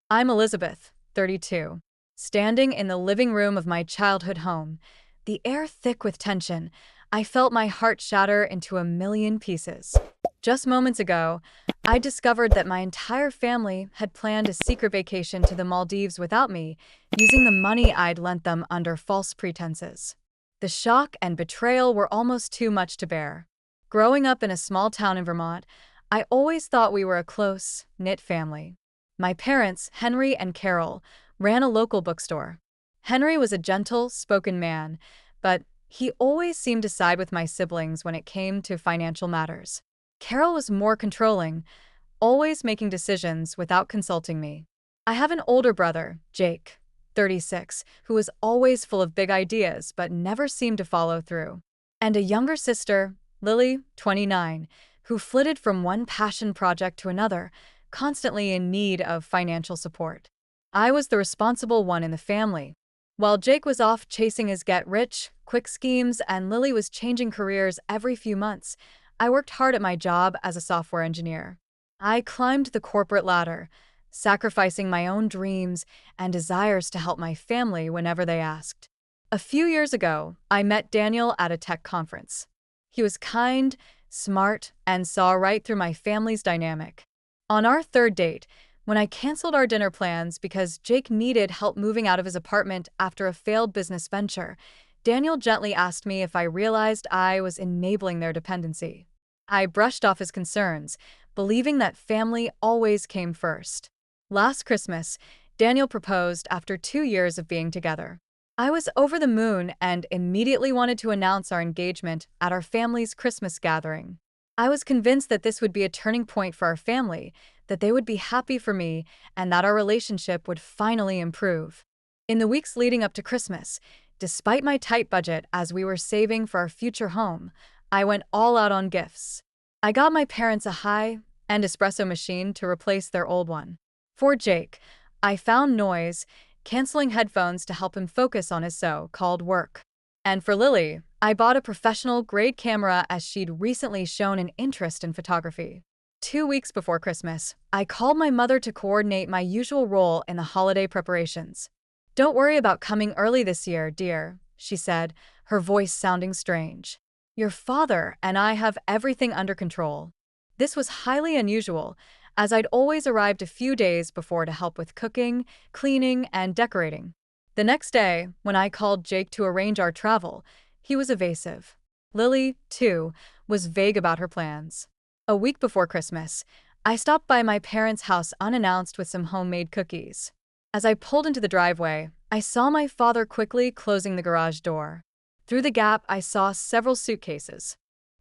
I'm Elizabeth, 32, standing in the living room of my childhood home, the air thick with tension. I felt my heart shatter into a million pieces. Just moments ago, I discovered that my entire family had planned a secret vacation to the Maldives without me, using the money I'd lent them under false pretenses. The shock and betrayal were almost too much to bear. Growing up in a small town in Vermont, I always thought we were a close, knit family. My parents, Henry and Carol, ran a local bookstore. Henry was a gentle, spoken man, but he always seemed to side with my siblings when it came to financial matters. Carol was more controlling, always making decisions without consulting me. I have an older brother, Jake, 36, who was always full of big ideas but never seemed to follow through. And a younger sister, Lily, 29, who flitted from one passion project to another, constantly in need of financial support. I was the responsible one in the family. While Jake was off chasing his get-rich, quick schemes and Lily was changing careers every few months, I worked hard at my job as a software engineer. I climbed the corporate ladder, sacrificing my own dreams and desires to help my family whenever they asked. A few years ago, I met Daniel at a tech conference. He was kind, smart, and saw right through my family's dynamic. On our third date, when I canceled our dinner plans because Jake needed help moving out of his apartment after a failed business venture, Daniel gently asked me if I realized I was enabling their dependency. I brushed off his concerns, believing that family always came first. Last Christmas, Daniel proposed after 2 years of being together. I was over the moon and immediately wanted to announce our engagement at our family's Christmas gathering. I was convinced that this would be a turning point for our family, that they would be happy for me, and that our relationship would finally improve. In the weeks leading up to Christmas, despite my tight budget as we were saving for our future home, I went all out on gifts. I got my parents a high-end espresso machine to replace their old one. For Jake, I found noise, canceling headphones to help him focus on his so-called work. And for Lily, I bought a professional-grade camera as she'd recently shown an interest in photography. 2 weeks before Christmas, I called my mother to coordinate my usual role in the holiday preparations. "Don't worry about coming early this year, dear," she said, her voice sounding strange. "Your father and I have everything under control." This was highly unusual, as I'd always arrived a few days before to help with cooking, cleaning, and decorating. The next day, when I called Jake to arrange our travel, he was evasive. Lily, too, was vague about her plans. A week before Christmas, I stopped by my parents' house unannounced with some homemade cookies. As I pulled into the driveway, I saw my father quickly closing the garage door. Through the gap, I saw several suitcases.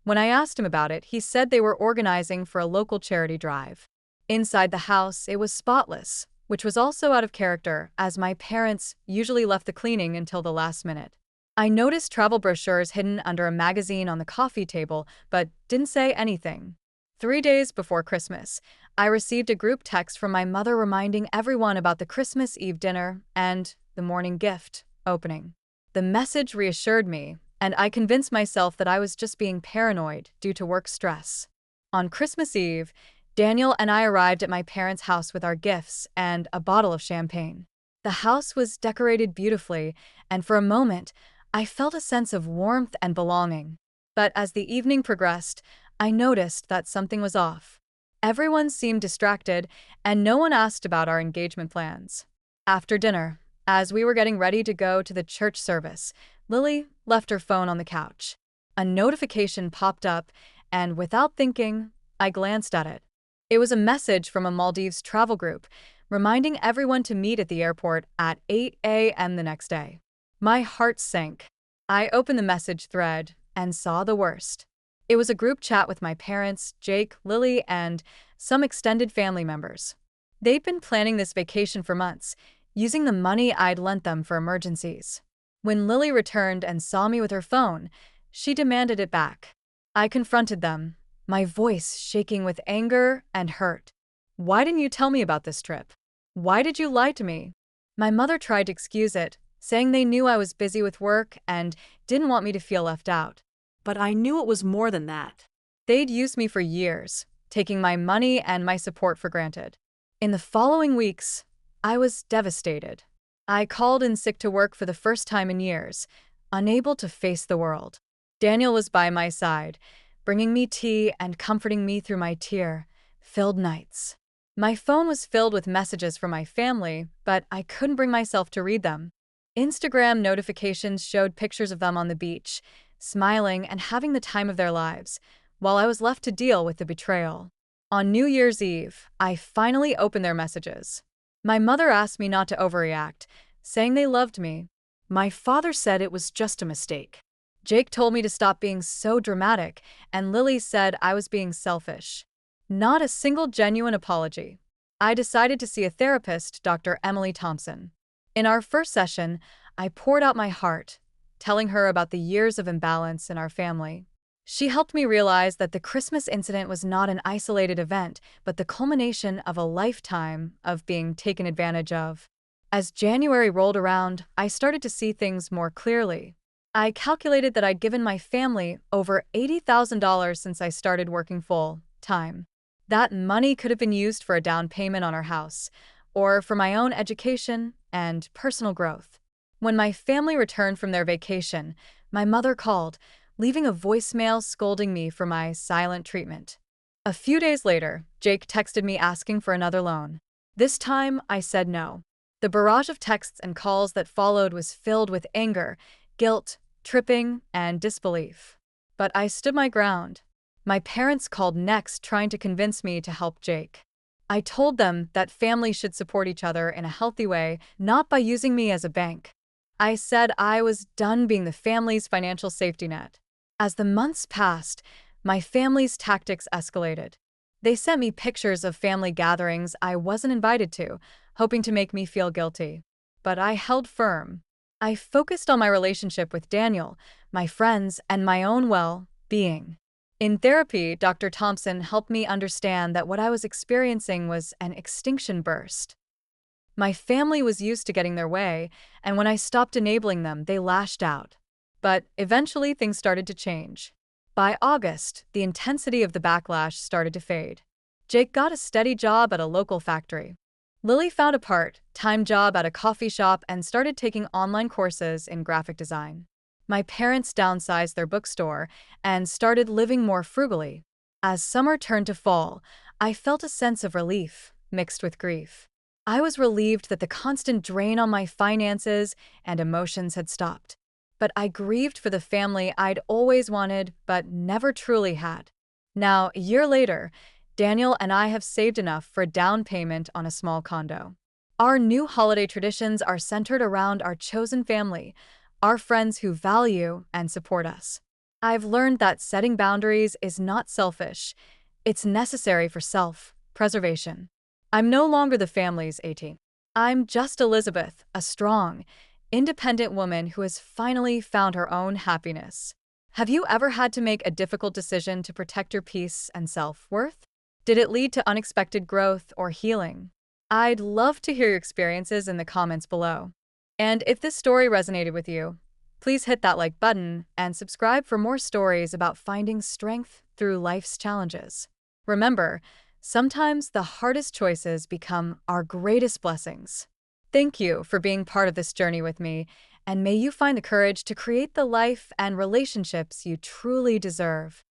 When I asked him about it, he said they were organizing for a local charity drive. Inside the house, it was spotless, which was also out of character, as my parents usually left the cleaning until the last minute. I noticed travel brochures hidden under a magazine on the coffee table, but didn't say anything. 3 days before Christmas, I received a group text from my mother reminding everyone about the Christmas Eve dinner and the morning gift opening. The message reassured me, and I convinced myself that I was just being paranoid due to work stress. On Christmas Eve, Daniel and I arrived at my parents' house with our gifts and a bottle of champagne. The house was decorated beautifully, and for a moment, I felt a sense of warmth and belonging. But as the evening progressed, I noticed that something was off. Everyone seemed distracted, and no one asked about our engagement plans. After dinner, as we were getting ready to go to the church service, Lily left her phone on the couch. A notification popped up, and without thinking, I glanced at it. It was a message from a Maldives travel group, reminding everyone to meet at the airport at 8 a.m. the next day. My heart sank. I opened the message thread and saw the worst. It was a group chat with my parents, Jake, Lily, and some extended family members. They'd been planning this vacation for months, using the money I'd lent them for emergencies. When Lily returned and saw me with her phone, she demanded it back. I confronted them, my voice shaking with anger and hurt. "Why didn't you tell me about this trip? Why did you lie to me?" My mother tried to excuse it, saying they knew I was busy with work and didn't want me to feel left out. But I knew it was more than that. They'd used me for years, taking my money and my support for granted. In the following weeks, I was devastated. I called in sick to work for the first time in years, unable to face the world. Daniel was by my side, bringing me tea and comforting me through my tear-filled nights. My phone was filled with messages from my family, but I couldn't bring myself to read them. Instagram notifications showed pictures of them on the beach, smiling and having the time of their lives, while I was left to deal with the betrayal. On New Year's Eve, I finally opened their messages. My mother asked me not to overreact, saying they loved me. My father said it was just a mistake. Jake told me to stop being so dramatic, and Lily said I was being selfish. Not a single genuine apology. I decided to see a therapist, Dr. Emily Thompson. In our first session, I poured out my heart, telling her about the years of imbalance in our family. She helped me realize that the Christmas incident was not an isolated event, but the culmination of a lifetime of being taken advantage of. As January rolled around, I started to see things more clearly. I calculated that I'd given my family over $80,000 since I started working full-time. That money could have been used for a down payment on our house, or for my own education and personal growth. When my family returned from their vacation, my mother called, leaving a voicemail scolding me for my silent treatment. A few days later, Jake texted me asking for another loan. This time, I said no. The barrage of texts and calls that followed was filled with anger, guilt, tripping, and disbelief. But I stood my ground. My parents called next, trying to convince me to help Jake. I told them that families should support each other in a healthy way, not by using me as a bank. I said I was done being the family's financial safety net. As the months passed, my family's tactics escalated. They sent me pictures of family gatherings I wasn't invited to, hoping to make me feel guilty. But I held firm. I focused on my relationship with Daniel, my friends, and my own well-being. In therapy, Dr. Thompson helped me understand that what I was experiencing was an extinction burst. My family was used to getting their way, and when I stopped enabling them, they lashed out. But eventually things started to change. By August, the intensity of the backlash started to fade. Jake got a steady job at a local factory. Lily found a part-time job at a coffee shop and started taking online courses in graphic design. My parents downsized their bookstore and started living more frugally. As summer turned to fall, I felt a sense of relief, mixed with grief. I was relieved that the constant drain on my finances and emotions had stopped. But I grieved for the family I'd always wanted but never truly had. Now, a year later, Daniel and I have saved enough for a down payment on a small condo. Our new holiday traditions are centered around our chosen family, our friends who value and support us. I've learned that setting boundaries is not selfish, it's necessary for self-preservation. I'm no longer the family's 18. I'm just Elizabeth, a strong, independent woman who has finally found her own happiness. Have you ever had to make a difficult decision to protect your peace and self-worth? Did it lead to unexpected growth or healing? I'd love to hear your experiences in the comments below. And if this story resonated with you, please hit that like button and subscribe for more stories about finding strength through life's challenges. Remember, sometimes the hardest choices become our greatest blessings. Thank you for being part of this journey with me, and may you find the courage to create the life and relationships you truly deserve.